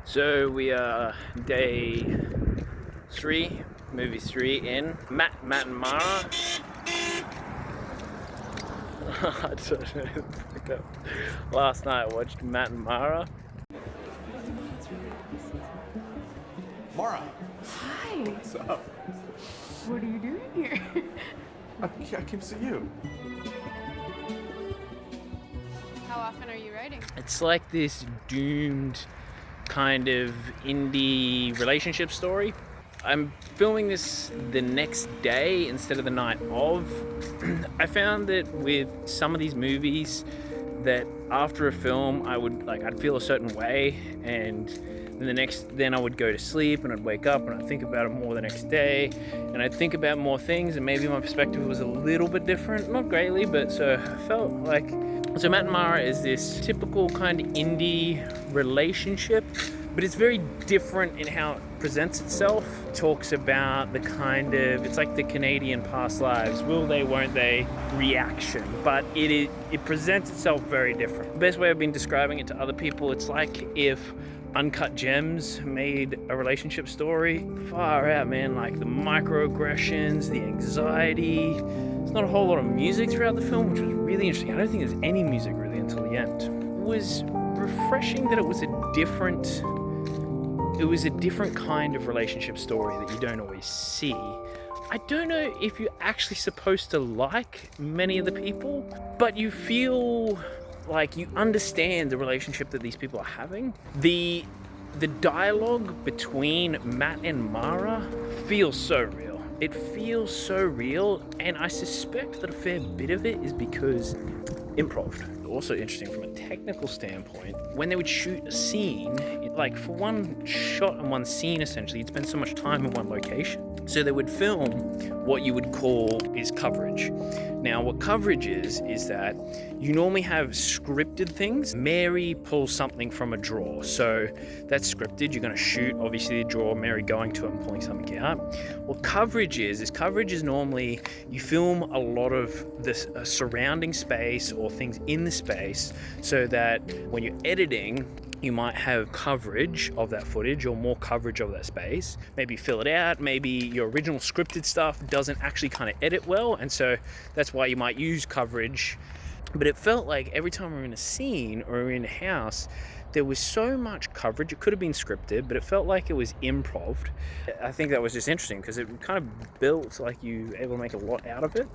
So we are day 3, movie 3 in. Matt and Mara. I don't know. Last night I watched Matt and Mara. Mara! Hi. What's up? What are you doing here? I came to see you. How often are you writing? It's like this doomed kind of indie relationship story. I'm filming this the next day instead of the night of. I found that with some of these movies that after a film I'd feel a certain way, and then I would go to sleep and I'd wake up and I'd think about it more the next day, and I'd think about more things, and maybe my perspective was a little bit different, not greatly, but so I felt like. So Matt and Mara is this typical kind of indie relationship, but it's very different in how it presents itself. It talks about the kind of, it's like the Canadian past lives, will they, won't they reaction, but it presents itself very different. The best way I've been describing it to other people, it's like if Uncut Gems made a relationship story. Far out, man. Like the microaggressions, the anxiety. There's not a whole lot of music throughout the film, which was really interesting. I don't think there's any music really until the end. It was refreshing that it was a different kind of relationship story that you don't always see. I don't know if you're actually supposed to like many of the people, but you feel like you understand the relationship that these people are having. The dialogue between Matt and Mara feels so real. It feels so real, and I suspect that a fair bit of it is because improv. Also interesting from a technical standpoint, when they would shoot a scene, like for one shot and one scene essentially, you'd spend so much time in one location. So they would film what you would call is coverage. Now what coverage is that you normally have scripted things. Mary pulls something from a drawer, so that's scripted. You're going to shoot obviously the drawer, Mary going to it and pulling something out. What coverage is normally you film a lot of this surrounding space or things in the space, so that when you're editing, you might have coverage of that footage or more coverage of that space. Maybe fill it out, maybe your original scripted stuff doesn't actually kind of edit well, and so that's why you might use coverage. But it felt like every time we were in a scene or we were in a house, there was so much coverage. It could have been scripted, but it felt like it was improv. I think that was just interesting because it kind of built like you were able to make a lot out of it.